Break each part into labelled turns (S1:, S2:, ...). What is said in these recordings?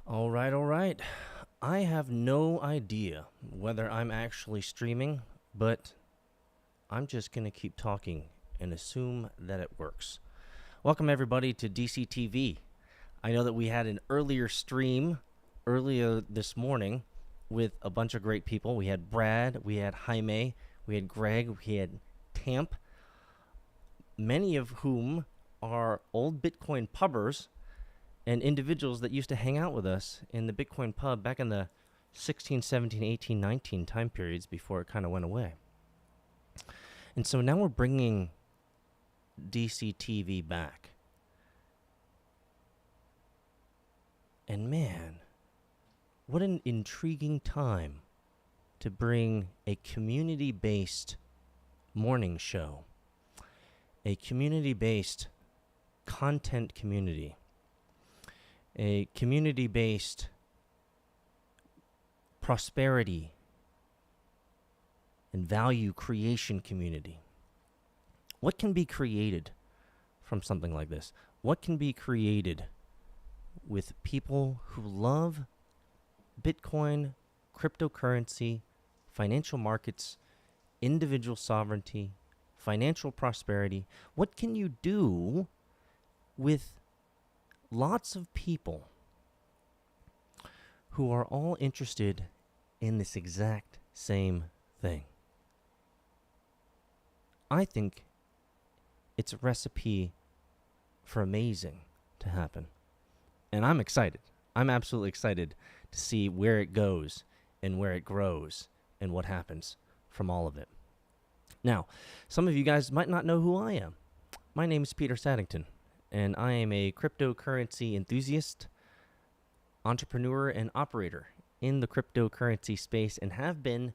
S1: All right, all right. I have no idea whether I'm actually streaming, but I'm just going to keep talking and assume that it works. Welcome, everybody, to DCTV. I know that we had an earlier stream earlier this morning with a bunch of great people. We had Brad, we had Jaime, we had Greg, we had Tamp, many of whom are old Bitcoin pubbers and individuals that used to hang out with us in the Bitcoin pub back in the 16, 17, 18, 19 time periods before it kind of went away. And so now we're bringing DCTV back. And man, what an intriguing time to bring a community-based morning show, a community-based content community, a community-based prosperity and value creation community. What can be created from something like this? What can be created with people who love Bitcoin, cryptocurrency, financial markets, individual sovereignty, financial prosperity? What can you do with lots of people who are all interested in this exact same thing? I think it's a recipe for amazing to happen. And I'm excited. I'm absolutely excited to see where it goes and where it grows and what happens from all of it. Now, some of you guys might not know who I am. My name is Peter Saddington, and I am a cryptocurrency enthusiast, entrepreneur, and operator in the cryptocurrency space, and have been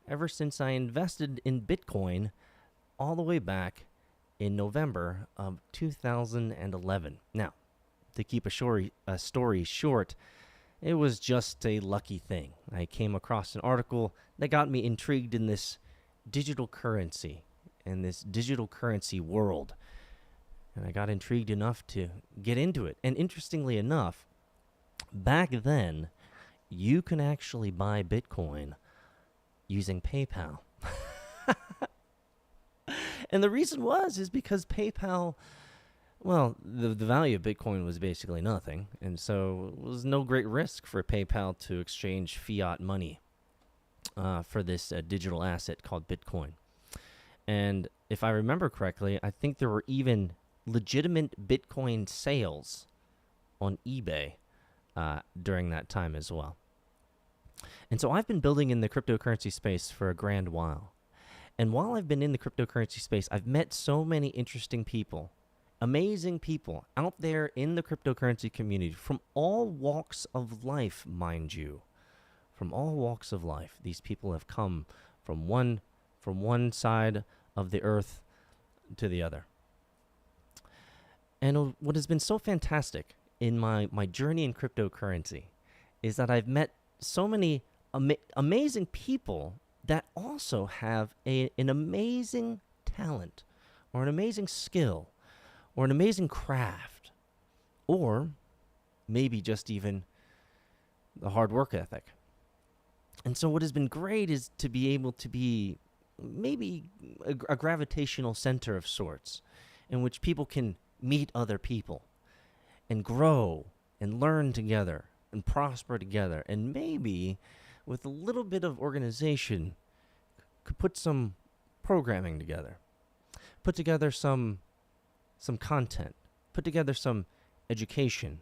S1: ever since I invested in Bitcoin all the way back in November of 2011. Now, to keep a story short, it was just a lucky thing. I came across an article that got me intrigued in this digital currency and this digital currency world. And I got intrigued enough to get into it. And interestingly enough, back then, you can actually buy Bitcoin using PayPal. And the reason is because PayPal, well, the value of Bitcoin was basically nothing. And so it was no great risk for PayPal to exchange fiat money for this digital asset called Bitcoin. And if I remember correctly, I think there were even legitimate Bitcoin sales on eBay during that time as well. And so I've been building in the cryptocurrency space for a grand while. And while I've been in the cryptocurrency space, I've met so many interesting people, amazing people out there in the cryptocurrency community from all walks of life, mind you. From all walks of life. These people have come from one side of the earth to the other. And what has been so fantastic in my journey in cryptocurrency is that I've met so many amazing people that also have an amazing talent or an amazing skill or an amazing craft or maybe just even the hard work ethic. And so what has been great is to be able to be maybe a gravitational center of sorts in which people can meet other people and grow and learn together and prosper together, and maybe with a little bit of organization could put some programming together, put together some content, put together some education,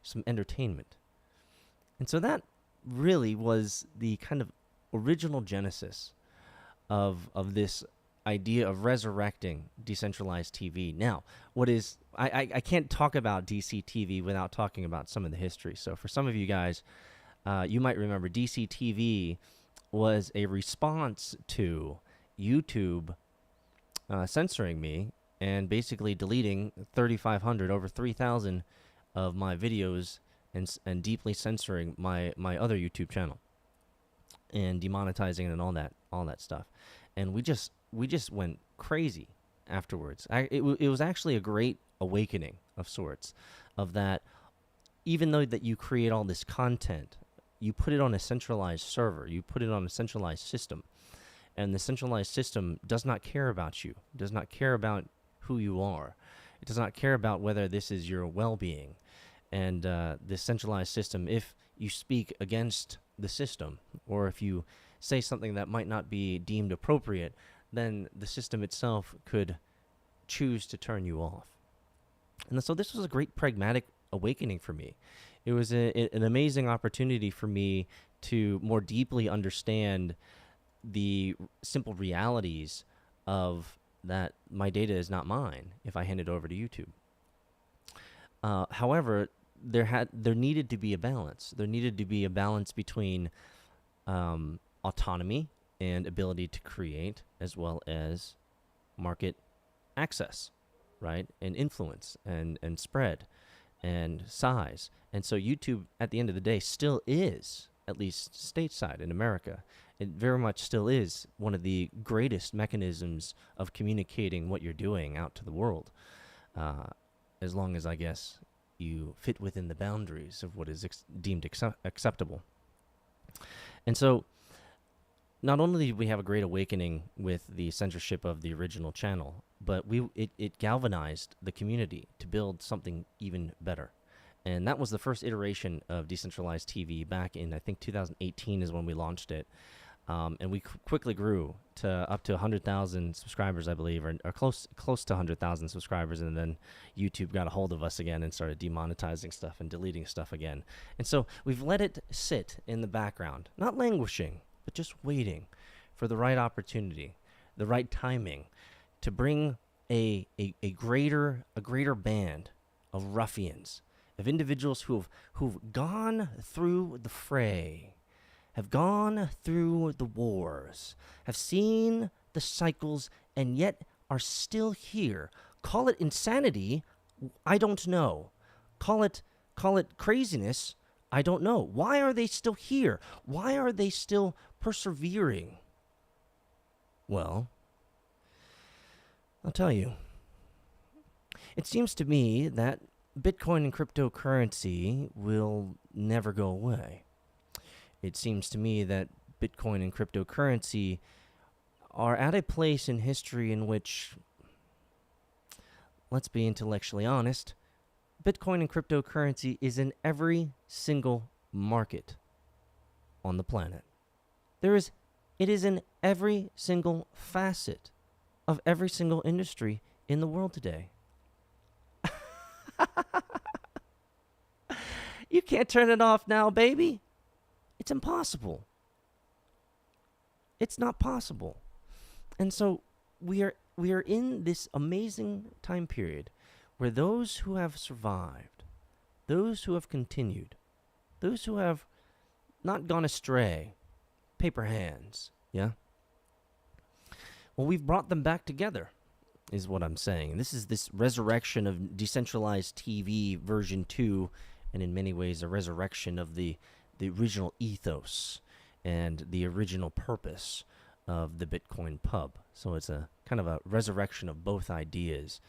S1: some entertainment. And so that really was the kind of original genesis of this idea of resurrecting decentralized TV. Now, I can't talk about DCTV without talking about some of the history. So for some of you guys, you might remember DCTV was a response to YouTube censoring me and basically deleting 3,500, over 3,000 of my videos and deeply censoring my other YouTube channel and demonetizing it and all that stuff. And we just went crazy afterwards. It was actually a great awakening of sorts, of that even though that you create all this content, you put it on a centralized server, you put it on a centralized system, and the centralized system does not care about you, does not care about who you are. It does not care about whether this is your well-being. And this centralized system, if you speak against the system, or if you say something that might not be deemed appropriate, then the system itself could choose to turn you off. And so this was a great pragmatic awakening for me. It was an amazing opportunity for me to more deeply understand the simple realities of that my data is not mine if I hand it over to YouTube. However, there needed to be a balance. There needed to be a balance between autonomy and ability to create, as well as market access, right? And influence and spread and size. And so YouTube, at the end of the day, still is, at least stateside in America, it very much still is one of the greatest mechanisms of communicating what you're doing out to the world. As long as, I guess, you fit within the boundaries of what is deemed acceptable. And so, not only did we have a great awakening with the censorship of the original channel, but it galvanized the community to build something even better. And that was the first iteration of decentralized TV back in, I think, 2018 is when we launched it. And we quickly grew to up to 100,000 subscribers, I believe, or close to 100,000 subscribers. And then YouTube got a hold of us again and started demonetizing stuff and deleting stuff again. And so we've let it sit in the background, not languishing, but just waiting for the right opportunity, the right timing to bring a greater band of ruffians, of individuals who've gone through the fray, have gone through the wars, have seen the cycles, and yet are still here. Call it insanity, I don't know. Call it craziness, I don't know. Why are they still here? Why are they still persevering? Well, I'll tell you. It seems to me that Bitcoin and cryptocurrency will never go away. It seems to me that Bitcoin and cryptocurrency are at a place in history in which, let's be intellectually honest, Bitcoin and cryptocurrency is in every single market on the planet. It is in every single facet of every single industry in the world today. You can't turn it off now, baby. It's impossible. It's not possible. And so we are in this amazing time period where those who have survived, those who have continued, those who have not gone astray, paper hands, yeah? Well, we've brought them back together, is what I'm saying. This is this resurrection of decentralized TV version 2, and in many ways a resurrection of the original ethos and the original purpose of the Bitcoin pub. So it's a kind of a resurrection of both ideas,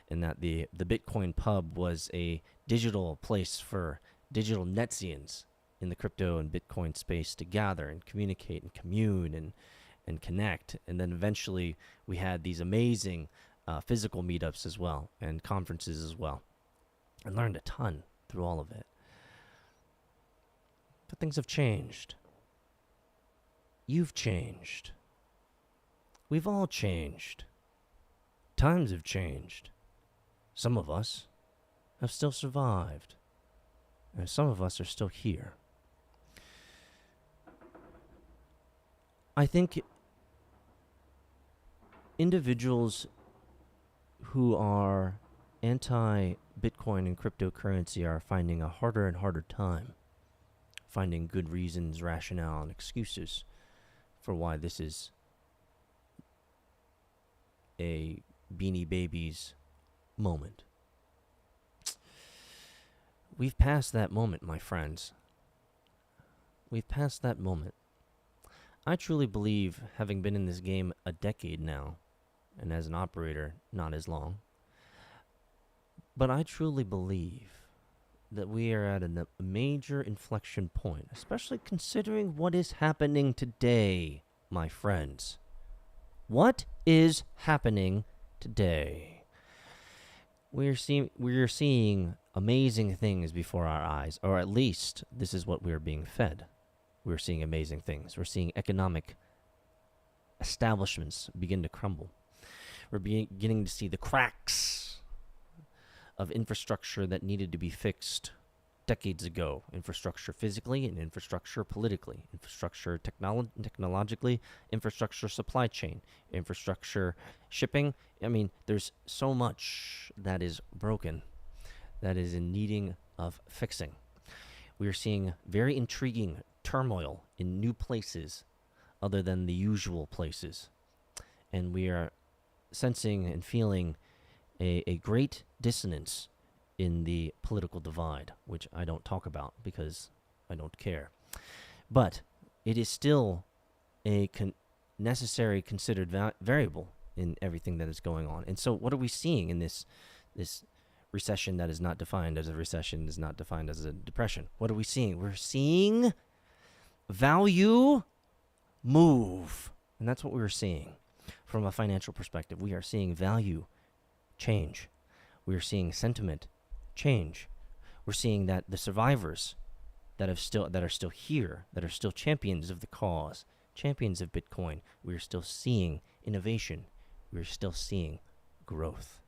S1: in that the Bitcoin pub was a digital place for digital Netsians in the crypto and Bitcoin space to gather and communicate and commune and connect. And then eventually we had these amazing physical meetups as well, and conferences as well, and learned a ton through all of it. But things have changed. You've changed. We've all changed. Times have changed. Some of us have still survived, and some of us are still here. I think individuals who are anti-Bitcoin and cryptocurrency are finding a harder and harder time finding good reasons, rationale, and excuses for why this is a Beanie Babies moment. We've passed that moment, my friends. We've passed that moment. I truly believe, having been in this game a decade now, and as an operator, not as long, but I truly believe that we are at a major inflection point, especially considering what is happening today, my friends. What is happening today? We are seeing amazing things before our eyes, or at least this is what we are being fed. We're seeing amazing things. We're seeing economic establishments begin to crumble. We're beginning to see the cracks of infrastructure that needed to be fixed decades ago. Infrastructure physically and infrastructure politically. Infrastructure technologically, infrastructure supply chain, infrastructure shipping. I mean, there's so much that is broken, that is in needing of fixing. We are seeing very intriguing turmoil in new places other than the usual places. And we are sensing and feeling a great dissonance in the political divide, which I don't talk about because I don't care. But it is still a necessary considered variable in everything that is going on. And so what are we seeing in this recession that is not defined as a recession, is not defined as a depression? What are we seeing? We're seeing value move. And that's what we're seeing from a financial perspective. We are seeing value change. We are seeing sentiment change. We're seeing that the survivors that are still here, that are still champions of the cause, champions of Bitcoin, we are still seeing innovation. We are still seeing growth.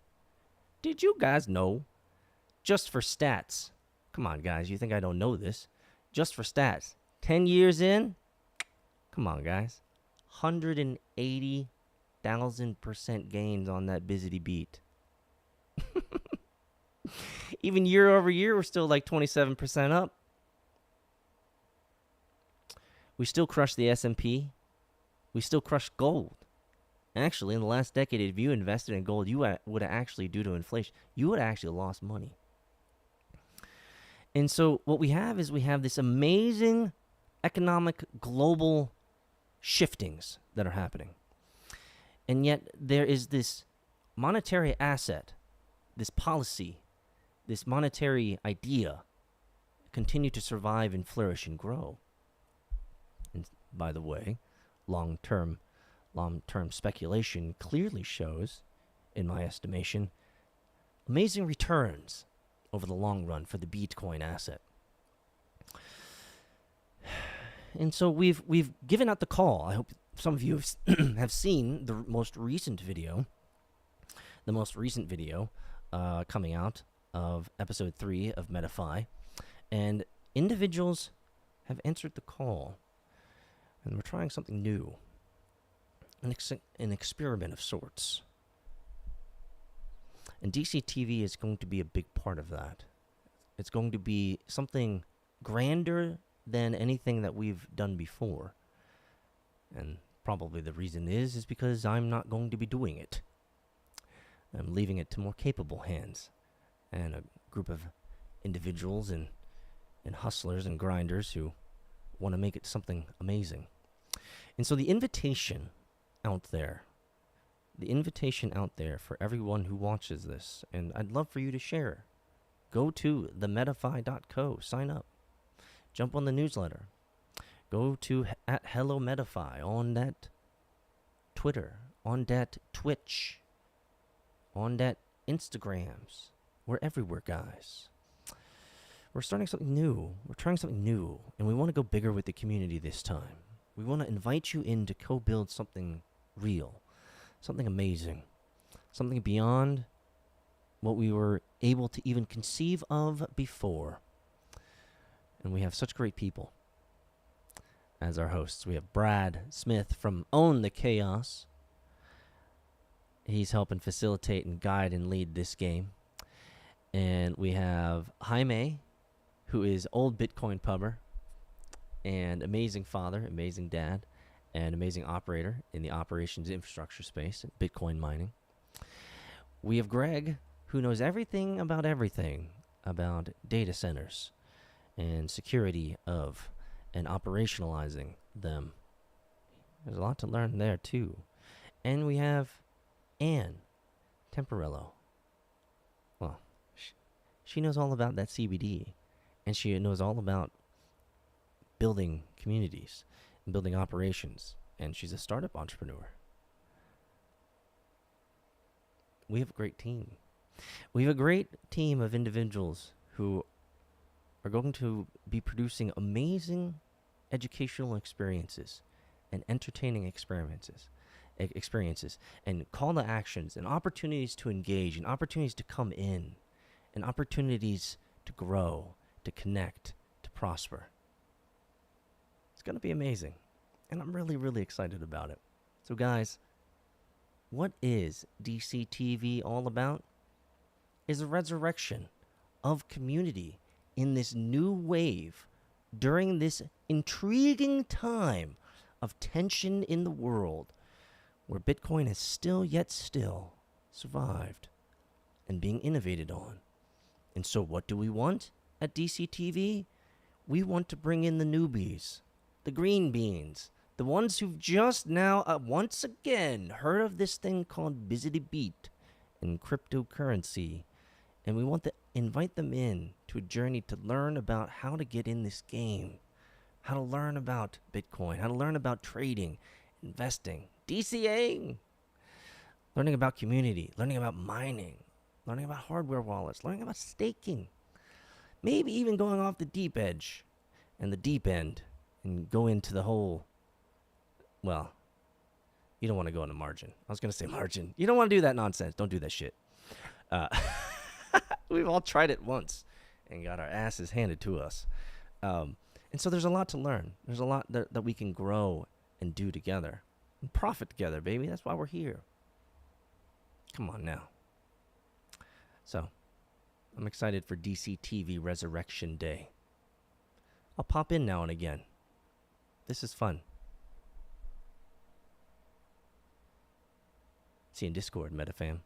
S1: Did you guys know? Just for stats. Come on, guys. You think I don't know this? Just for stats. 10 years in? Come on, guys. 180,000% gains on that Busy Beat. Even year over year, we're still like 27% up. We still crush the S&P. We still crush gold. Actually, in the last decade, if you invested in gold, you would have actually, due to inflation, you would have actually lost money. And so what we have is we have this amazing economic global shiftings that are happening. And yet there is this monetary asset, this policy, this monetary idea continue to survive and flourish and grow. And by the way, long-term speculation clearly shows, in my estimation, amazing returns over the long run for the Bitcoin asset. And so we've given out the call. I hope some of you have seen the most recent video coming out of episode 3 of METAFI, and individuals have answered the call, and we're trying something new, an experiment of sorts. And DCTV is going to be a big part of that. It's going to be something grander than anything that we've done before. And probably the reason is because I'm not going to be doing it. I'm leaving it to more capable hands and a group of individuals and hustlers and grinders who want to make it something amazing. And so the invitation out there for everyone who watches this, and I'd love for you to share. Go to themetafi.co, sign up, jump on the newsletter, go to @HelloMetafi on that Twitter, on that Twitch, on that Instagrams. We're everywhere, guys. We're starting something new. We're trying something new, and we want to go bigger with the community this time. We want to invite you in to co-build something real, something amazing, something beyond what we were able to even conceive of before. And we have such great people as our hosts. We have Brad Smith from Own the Chaos. He's helping facilitate and guide and lead this game. And we have Jaime, who is old Bitcoin pubber and amazing father, amazing dad, and amazing operator in the operations infrastructure space, Bitcoin mining. We have Greg, who knows everything about data centers and security of and operationalizing them. There's a lot to learn there, too. And we have Anne Temporello. Well, She knows all about that CBD, and she knows all about building communities and building operations, and she's a startup entrepreneur. We have a great team. We have a great team of individuals who are going to be producing amazing educational experiences and entertaining experiences and call to actions and opportunities to engage and opportunities to come in and opportunities to grow, to connect, to prosper. It's going to be amazing, and I'm really, really excited about it. So guys, what is DCTV all about? Is a resurrection of community in this new wave during this intriguing time of tension in the world where Bitcoin has still survived and being innovated on. And so what do we want at DCTV? We want to bring in the newbies, the green beans, the ones who've just now, once again, heard of this thing called Bizity Beat and cryptocurrency. And we want to invite them in to a journey to learn about how to get in this game, how to learn about Bitcoin, how to learn about trading, investing, DCAing, learning about community, learning about mining, learning about hardware wallets, learning about staking, maybe even going off the deep edge and the deep end and go into the whole, well, you don't want to go into margin. I was going to say margin. You don't want to do that nonsense. Don't do that shit. We've all tried it once and got our asses handed to us. And so there's a lot to learn. There's a lot that we can grow and do together and profit together, baby. That's why we're here. Come on now. So I'm excited for DCTV Resurrection Day. I'll pop in now and again. This is fun. See you in Discord, MetaFam.